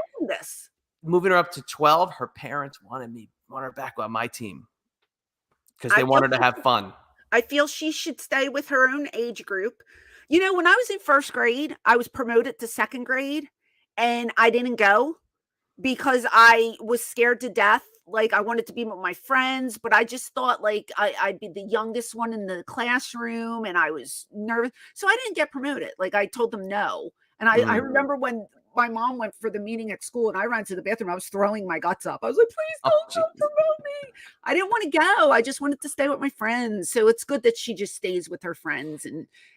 B: Moving her up to 12. Her parents want her back on my team because they want her to have fun.
A: I feel she should stay with her own age group. When I was in first grade, I was promoted to second grade, and I didn't go because I was scared to death. I wanted to be with my friends, but I just thought I'd be the youngest one in the classroom, and I was nervous. So I didn't get promoted. I told them no. And I remember when my mom went for the meeting at school and I ran to the bathroom, I was throwing my guts up. I was like, please don't promote me. I didn't want to go. I just wanted to stay with my friends. So it's good that she just stays with her friends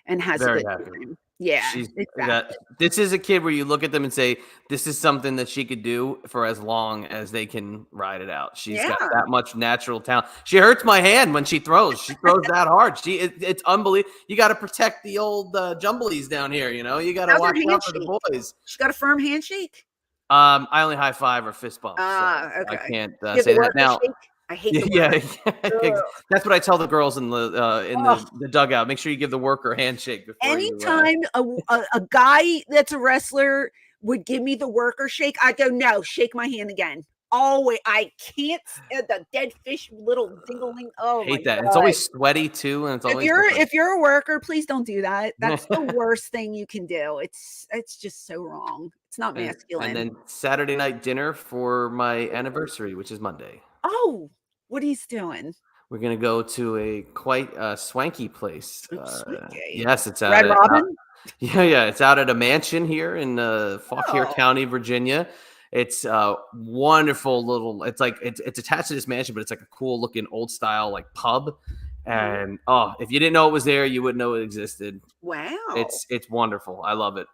A: and has a good time. Yeah, exactly.
B: This is a kid where you look at them and say, this is something that she could do for as long as they can ride it out. She's got that much natural talent. She hurts my hand when she throws. She throws that hard. It's unbelievable. You got to protect the old jumblies down here. You got to watch out for the boys.
A: She got a firm handshake?
B: I only high five or fist bump. So
A: okay.
B: I can't say that now.
A: Shake? I hate the
B: That's what I tell the girls in the dugout. Make sure you give the worker a handshake before.
A: Anytime a guy that's a wrestler would give me the worker shake, I go, no, shake my hand again. Always, I can't. The dead fish little dingling. Oh,
B: I hate that. God. It's always sweaty too, and it's always.
A: If you're a worker, please don't do that. That's the worst thing you can do. It's just so wrong. It's not masculine.
B: And then Saturday night dinner for my anniversary, which is Monday.
A: Oh, what he's doing?
B: We're gonna go to a quite swanky place.
A: Swanky.
B: Yes, it's out
A: Red Robin.
B: Yeah, it's out at a mansion here in Fauquier County, Virginia, It's wonderful little. It's like it's attached to this mansion, but it's like a cool looking old style like pub. And if you didn't know it was there, you wouldn't know it existed.
A: Wow.
B: It's wonderful. I love it.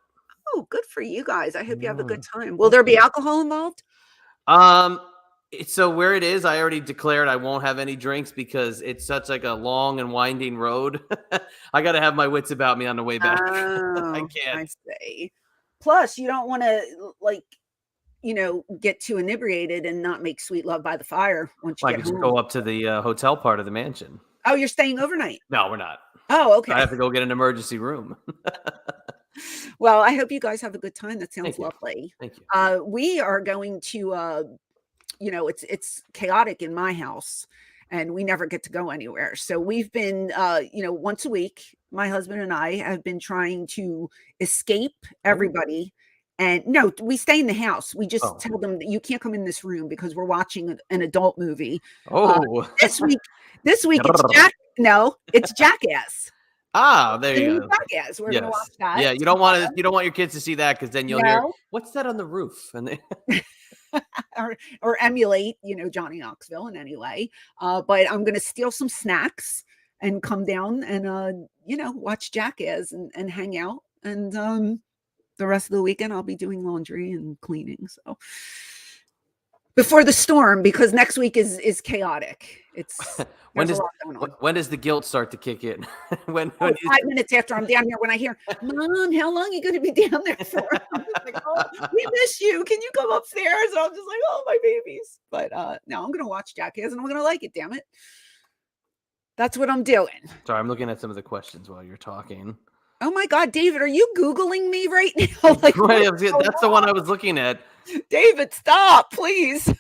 A: Oh, good for you guys. I hope you have a good time. Will there be alcohol involved?
B: So where it is, I already declared I won't have any drinks because it's such like a long and winding road. I got to have my wits about me on the way back. I can't.
A: I see. Plus, you don't want to get too inebriated and not make sweet love by the fire once you
B: I
A: get
B: could
A: home.
B: just go up to the hotel part of the mansion.
A: Oh, you're staying overnight?
B: No, we're not.
A: Oh, okay.
B: I have to go get an emergency room.
A: Well, I hope you guys have a good time. That sounds lovely.
B: Thank you.
A: We are going to, it's chaotic in my house and we never get to go anywhere. So we've been, once a week, my husband and I have been trying to escape everybody. And no, we stay in the house. We just tell them that you can't come in this room because we're watching an adult movie. This week it's Jackass.
B: There you go.
A: Jackass. We're gonna watch that.
B: Yeah, you don't want your kids to see that because then you'll hear what's that on the roof and
A: or emulate, Johnny Knoxville in any way. But I'm gonna steal some snacks and come down and watch Jackass and hang out. And the rest of the weekend I'll be doing laundry and cleaning. So before the storm, because next week is chaotic. It's
B: when does the guilt start to kick in? when
A: 5 minutes after I'm down here, when I hear, Mom, how long are you going to be down there for? I'm just like, we miss you. Can you come upstairs? And I'm just like, my babies. But no, I'm going to watch Jackass and I'm going to like it. Damn it. That's what I'm doing.
B: Sorry, I'm looking at some of the questions while you're talking.
A: Oh my God, David, are you Googling me right now?
B: That's the one I was looking at.
A: David, stop, please.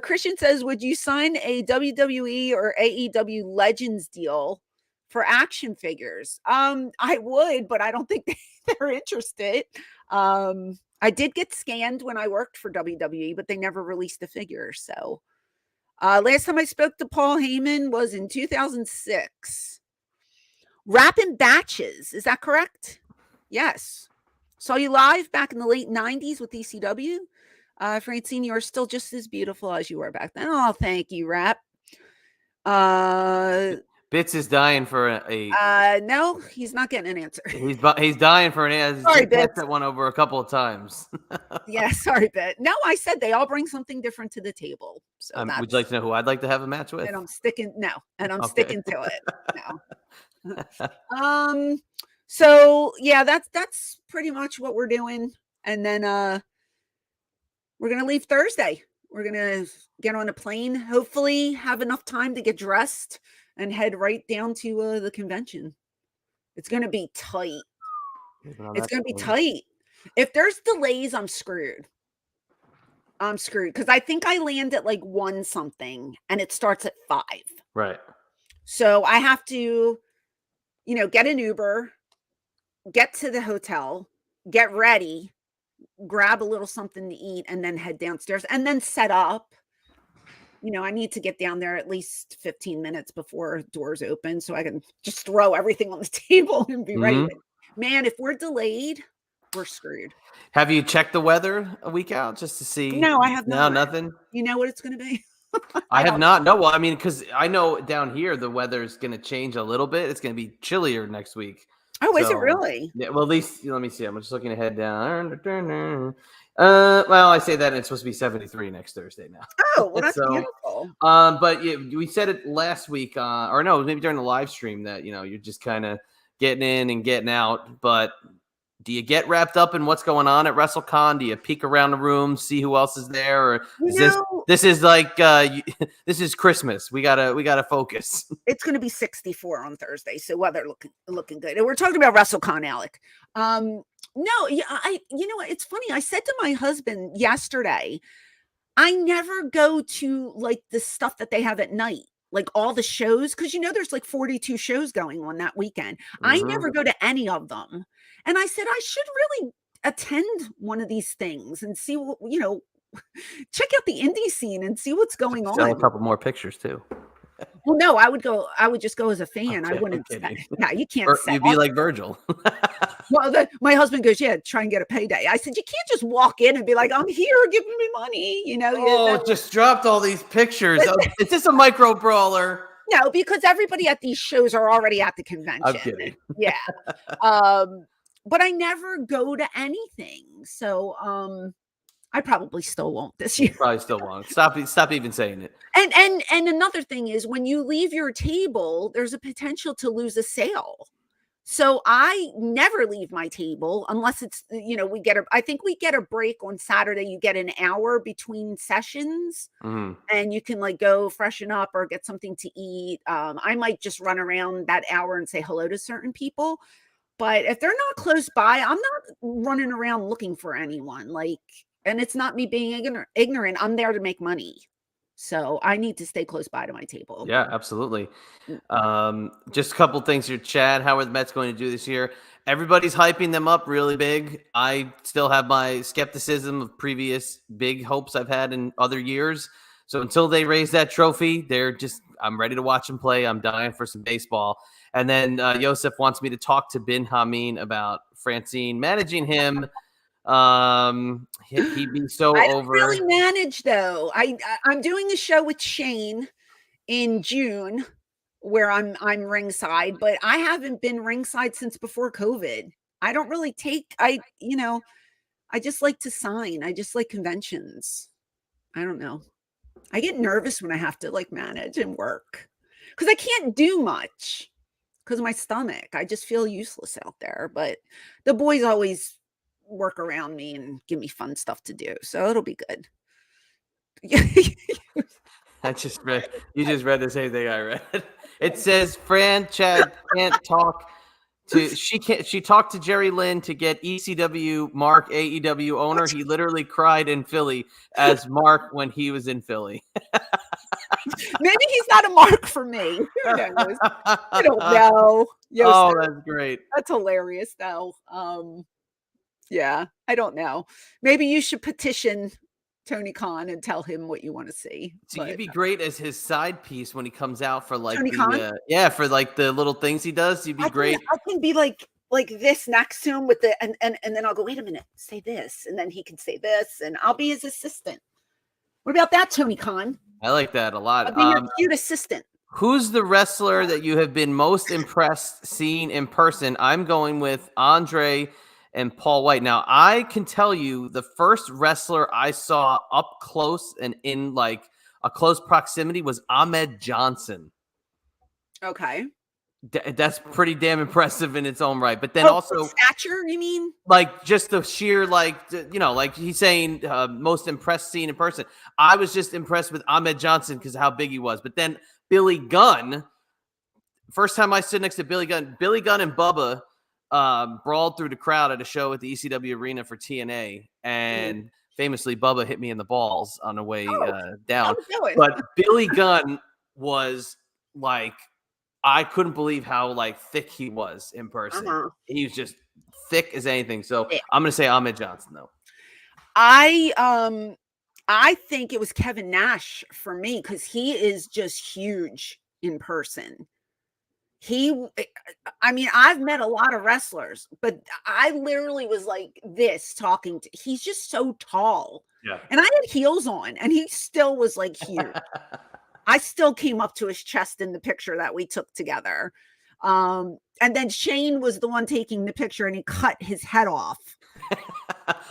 A: Christian says, would you sign a WWE or AEW Legends deal for action figures? I would, but I don't think they're interested. I did get scanned when I worked for WWE, but they never released the figure. So last time I spoke to Paul Heyman was in 2006. Rapping Batches, is that correct? Yes. Saw you live back in the late 90s with ECW. Francine, you are still just as beautiful as you were back then. Oh, thank you, Rap.
B: Bits is dying for a
A: no, he's not getting an answer.
B: He's dying for an answer.
A: Sorry, Bits.
B: That one over a couple of times.
A: Yeah, sorry, Bit. No, I said they all bring something different to the table. So
B: would you like to know who I'd like to have a match with?
A: And I'm sticking to it. No. So yeah, that's pretty much what we're doing. And then we're gonna leave Thursday. We're gonna get on a plane, hopefully have enough time to get dressed and head right down to the convention. It's gonna be tight. It's gonna be tight. If there's delays, I'm screwed. Because I think I land at like 1 something and it starts at 5.
B: Right.
A: So I have to, get an Uber, get to the hotel, get ready, grab a little something to eat, and then head downstairs and then set up. I need to get down there at least 15 minutes before doors open so I can just throw everything on the table and be ready. Man, if we're delayed, we're screwed.
B: Have you checked the weather a week out just to see?
A: No, I have not.
B: No, nothing?
A: You know what it's going to be?
B: I have not. No, well, I mean, because I know down here the weather is going to change a little bit. It's going to be chillier next week.
A: Oh, is it really?
B: Yeah, well, at least let me see. I'm just looking ahead down. Well, I say that and it's supposed to be 73 next Thursday now.
A: Oh, well, that's beautiful.
B: But yeah, we said it last week, or no, maybe during the live stream that you're just kind of getting in and getting out. But do you get wrapped up in what's going on at WrestleCon? Do you peek around the room, see who else is there, or this is like this is Christmas? We gotta focus.
A: It's going to be 64 on Thursday, so weather looking good. And we're talking about WrestleCon, Alec. No, yeah, you know what? It's funny. I said to my husband yesterday, I never go to like the stuff that they have at night, like all the shows, because there's like 42 shows going on that weekend. I never go to any of them. And I said, I should really attend one of these things and see what, check out the indie scene and see what's going on.
B: Sell a couple more pictures too.
A: Well, no, I would just go as a fan. I wouldn't. Yeah, you can't.
B: You'd be like Virgil.
A: Well, my husband goes, yeah, try and get a payday. I said, you can't just walk in and be like, I'm here, give me money. You know,
B: Oh, just dropped all these pictures. Is this a micro brawler?
A: No, because everybody at these shows are already at the
B: I'm
A: convention.
B: kidding.
A: Yeah. But I never go to anything. So I probably still won't this year.
B: Probably still won't. Stop even saying it.
A: And another thing is when you leave your table, there's a potential to lose a sale. So I never leave my table unless it's, I think we get a break on Saturday. You get an hour between sessions and you can like go freshen up or get something to eat. I might just run around that hour and say hello to certain people. But if they're not close by, I'm not running around looking for anyone. And it's not me being ignorant. I'm there to make money. So I need to stay close by to my table.
B: Yeah, absolutely. Just a couple things here, Chad. How are the Mets going to do this year? Everybody's hyping them up really big. I still have my skepticism of previous big hopes I've had in other years. So until they raise that trophy, I'm ready to watch them play. I'm dying for some baseball. And then Yosef wants me to talk to Bin Hameen about Francine managing him. He'd be so
A: I don't
B: over.
A: really manage though. I'm doing a show with Shane in June where I'm ringside, but I haven't been ringside since before COVID. I don't really I just like to sign. I just like conventions. I don't know. I get nervous when I have to like manage and work because I can't do much because of my stomach. I just feel useless out there, but the boys always work around me and give me fun stuff to do. So it'll be good.
B: You just read the same thing I read. It says Chad can't talk she talked to Jerry Lynn to get ECW Mark AEW owner. He literally cried in Philly as Mark when he was in Philly.
A: Maybe he's not a Mark for me. Who knows? I don't know.
B: Oh, that's great.
A: That's hilarious though. Yeah, I don't know. Maybe you should petition Tony Khan and tell him what you want to see.
B: So you'd be great as his side piece when he comes out for like
A: Tony Khan?
B: for like the little things he does. You'd be great.
A: I can be like this next to him with the and then I'll go, wait a minute, say this, and then he can say this, and I'll be his assistant. What about that, Tony Khan?
B: I like that a lot.
A: I'll be your cute assistant.
B: Who's the wrestler that you have been most impressed seeing in person? I'm going with Andre and Paul White. Now, I can tell you the first wrestler I saw up close and in like a close proximity was Ahmed Johnson.
A: Okay.
B: That's pretty damn impressive in its own right. But then also
A: stature, you mean?
B: Like just the sheer, like he's saying most impressed seeing in person. I was just impressed with Ahmed Johnson because of how big he was. But then Billy Gunn, first time I stood next to Billy Gunn and Bubba brawled through the crowd at a show at the ECW arena for TNA, and famously Bubba hit me in the balls on the way down. But Billy Gunn was like, I couldn't believe how like thick he was in person. He was just thick as anything. So I'm gonna say Ahmed Johnson though.
A: I think it was Kevin Nash for me because he is just huge in person. I've met a lot of wrestlers, but I literally was like this talking to, he's just so tall.
B: Yeah.
A: And I had heels on and he still was like huge. I still came up to his chest in the picture that we took together. And then Shane was the one taking the picture and he cut his head off.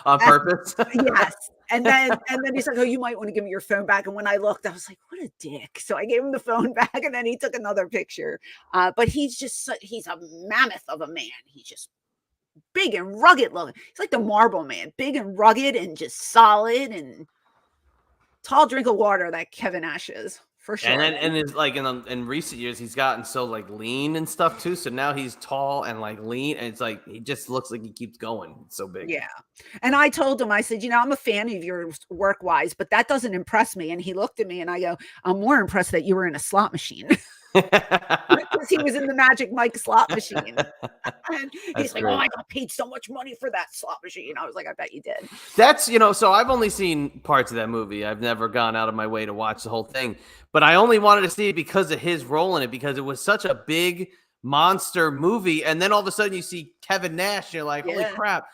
B: On purpose?
A: Yes. And then he's like, oh, you might want to give me your phone back. And when I looked, I was like, what a dick. So I gave him the phone back and then he took another picture. But he's a mammoth of a man. He's just big and rugged looking. He's like the Marble Man, big and rugged and just solid and tall drink of water that Kevin Nash is. For sure.
B: And it's like in recent years, he's gotten so like lean and stuff too. So now he's tall and like lean, and it's like he just looks like he keeps going. It's so big.
A: Yeah. And I told him, I said, I'm a fan of your work wise, but that doesn't impress me. And he looked at me and I go, I'm more impressed that you were in a slot machine. Because he was in the Magic Mike slot machine. And he's like, great. Oh, I got paid so much money for that slot machine. I was like, I bet you did.
B: That's, so I've only seen parts of that movie. I've never gone out of my way to watch the whole thing. But I only wanted to see it because of his role in it, because it was such a big monster movie, and then all of a sudden you see Kevin Nash, and you're like, holy crap.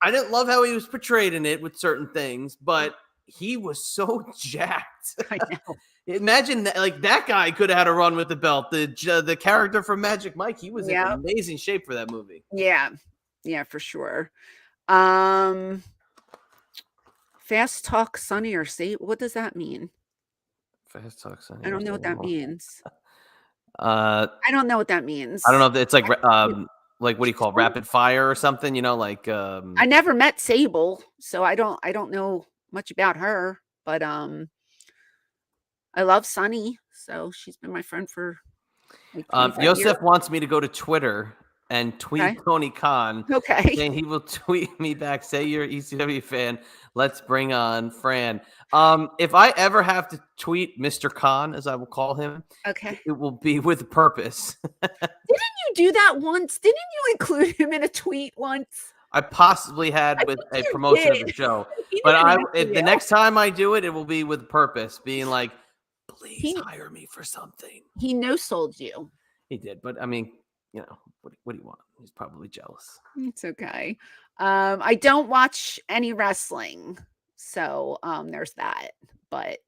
B: I didn't love how he was portrayed in it with certain things, but he was so jacked.
A: I know.
B: Imagine that, like, that guy could have had a run with the belt. The character from Magic Mike, he was in amazing shape for that movie.
A: Yeah, for sure. Fast Talk Sunny or Say, what does that mean?
B: Fast Talk Sunny.
A: I don't know what that means.
B: I
A: don't know what that means.
B: I don't know if it's like what do you call rapid fire or something? Like
A: I never met Sable, so I don't know much about her, but I love Sunny, so she's been my friend for like 25
B: Yosef
A: years.
B: wants me to go to Twitter and tweet Tony Khan.
A: Okay.
B: And he will tweet me back, say you're an ECW fan. Let's bring on Fran. If I ever have to tweet Mr. Khan, as I will call him, it will be with purpose.
A: Didn't you do that once? Didn't you include him in a tweet once?
B: I possibly had with a promotion of the show. But the next time I do it, it will be with purpose, being like, please hire me for something.
A: He no-sold you.
B: He did, but I mean, what do you want? He's probably jealous.
A: It's okay. I don't watch any wrestling, so there's that. But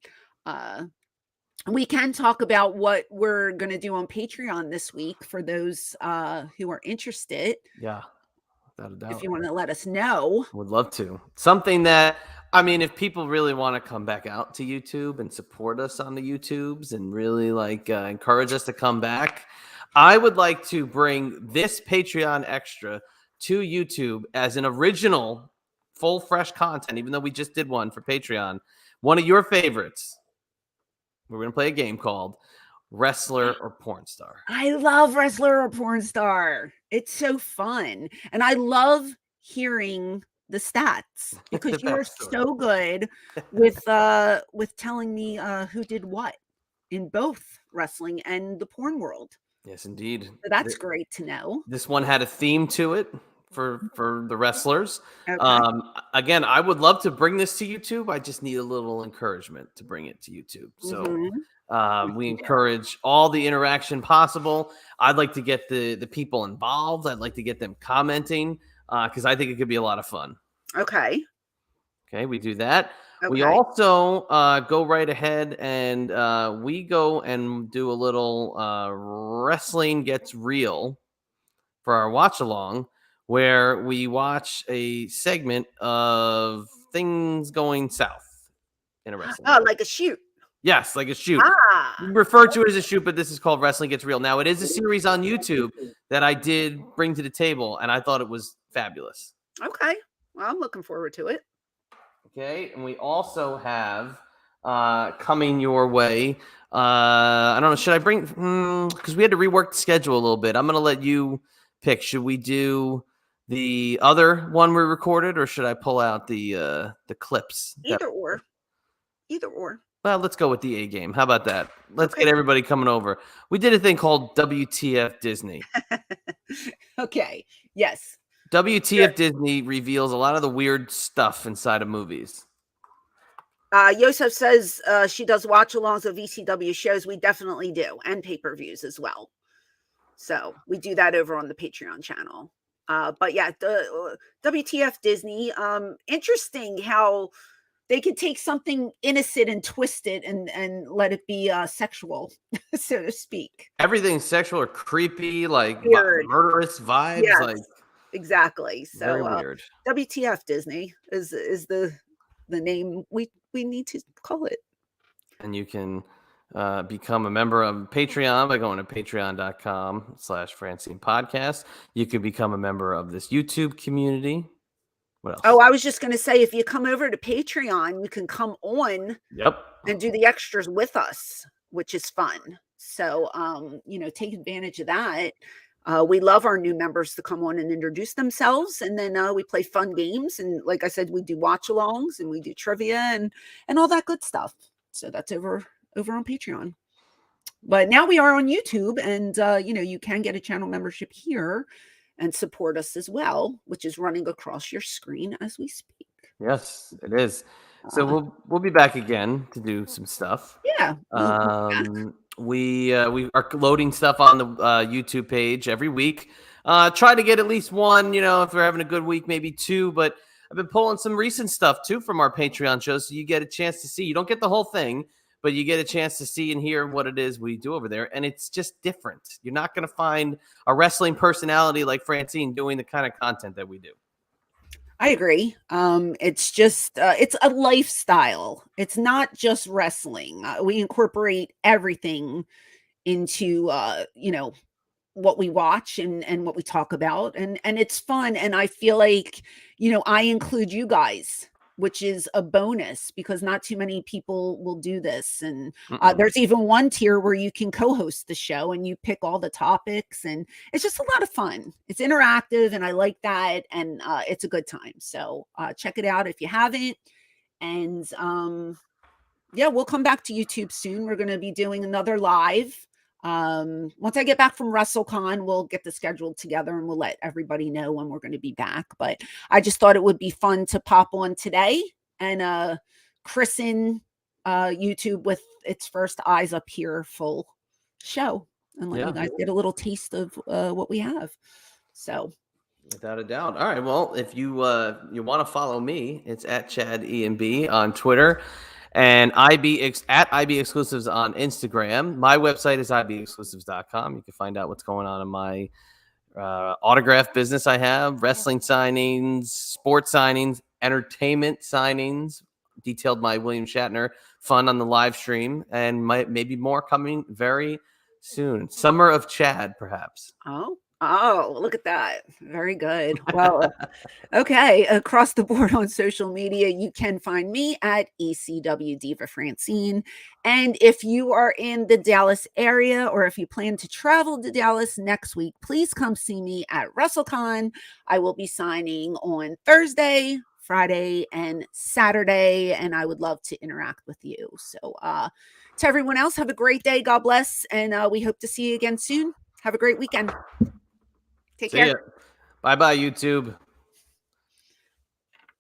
A: we can talk about what we're going to do on Patreon this week for those who are interested.
B: Yeah, without a doubt.
A: If you want to let us know.
B: Would love to. Something that, I mean, if people really want to come back out to YouTube and support us on the YouTubes and really encourage us to come back, I would like to bring this Patreon extra to YouTube as an original, full, fresh content, even though we just did one for Patreon. One of your favorites. We're going to play a game called Wrestler or Porn Star.
A: I love Wrestler or Porn Star. It's so fun. And I love hearing the stats because you're so good with telling me who did what in both wrestling and the porn world.
B: Yes, indeed.
A: So that's great to know.
B: This one had a theme to it for the wrestlers. Again, I would love to bring this to YouTube. I just need a little encouragement to bring it to YouTube. So we encourage all the interaction possible. I'd like to get the people involved. I'd like to get them commenting because I think it could be a lot of fun. Okay, we do that. We also go right ahead and we go and do a little Wrestling Gets Real for our watch along, where we watch a segment of things going south in a wrestling.
A: Oh, like a shoot.
B: Yes, like a shoot. We refer to it as a shoot, but this is called Wrestling Gets Real. Now, it is a series on YouTube that I did bring to the table, and I thought it was fabulous. Okay. Well, I'm looking forward to it. Okay, and we also have coming your way. I don't know. Should I bring? Because we had to rework the schedule a little bit. I'm going to let you pick. Should we do the other one we recorded, or should I pull out the clips? Either or. Well, let's go with the A game. How about that? Let's get everybody coming over. We did a thing called WTF Disney. Okay. Yes. WTF Disney reveals a lot of the weird stuff inside of movies. Yosef says she does watch-alongs of ECW shows. We definitely do, and pay-per-views as well. So we do that over on the Patreon channel. But yeah, the WTF Disney. Interesting how they could take something innocent and twist it and let it be sexual, so to speak. Everything's sexual or creepy, like murderous vibes. Yes, like exactly. So very weird. WTF Disney is the name we need to call it. And you can become a member of Patreon by going to patreon.com/Francine Podcast. You can become a member of this YouTube community. What else? Oh, I was just going to say, if you come over to Patreon, you can come on and do the extras with us, which is fun. So, take advantage of that. We love our new members to come on and introduce themselves. And then we play fun games. And like I said, we do watch-alongs and we do trivia and all that good stuff. So that's over on Patreon. But now we are on YouTube and, you can get a channel membership here and support us as well, which is running across your screen as we speak. Yes, it is. So we'll be back again to do some stuff. Yeah. We are loading stuff on the YouTube page every week. Try to get at least one, if we're having a good week, maybe two. But I've been pulling some recent stuff too from our Patreon shows, so you get a chance to see. You don't get the whole thing, but you get a chance to see and hear what it is we do over there. And it's just different. You're not going to find a wrestling personality like Francine doing the kind of content that we do.
A: I agree. It's just it's a lifestyle. It's not just wrestling. We incorporate everything into what we watch and what we talk about, and it's fun. And I feel like I include you guys, which is a bonus because not too many people will do this. And there's even one tier where you can co-host the show and you pick all the topics, and it's just a lot of fun. It's interactive, and I like that, and it's a good time. So check it out if you haven't. And yeah, we'll come back to YouTube soon. We're going to be doing another live. Once I get back from WrestleCon, we'll get the schedule together and we'll let everybody know when we're going to be back. But I just thought it would be fun to pop on today and christen YouTube with its first Eyes Up Here full show and let you guys get a little taste of what we have. So
B: without a doubt. All right. Well, if you want to follow me, it's at Chad EMB on Twitter. And at IB Exclusives on Instagram. My website is ibexclusives.com. You can find out what's going on in my autograph business I have, wrestling signings, sports signings, entertainment signings, detailed my William Shatner fun on the live stream, and maybe more coming very soon. Summer of Chad, perhaps.
A: Oh, look at that. Very good. Well, okay. Across the board on social media, you can find me at ECW Diva Francine. And if you are in the Dallas area, or if you plan to travel to Dallas next week, please come see me at WrestleCon. I will be signing on Thursday, Friday, and Saturday, and I would love to interact with you. So to everyone else, have a great day. God bless. And we hope to see you again soon. Have a great weekend. Take care.
B: Bye-bye, YouTube.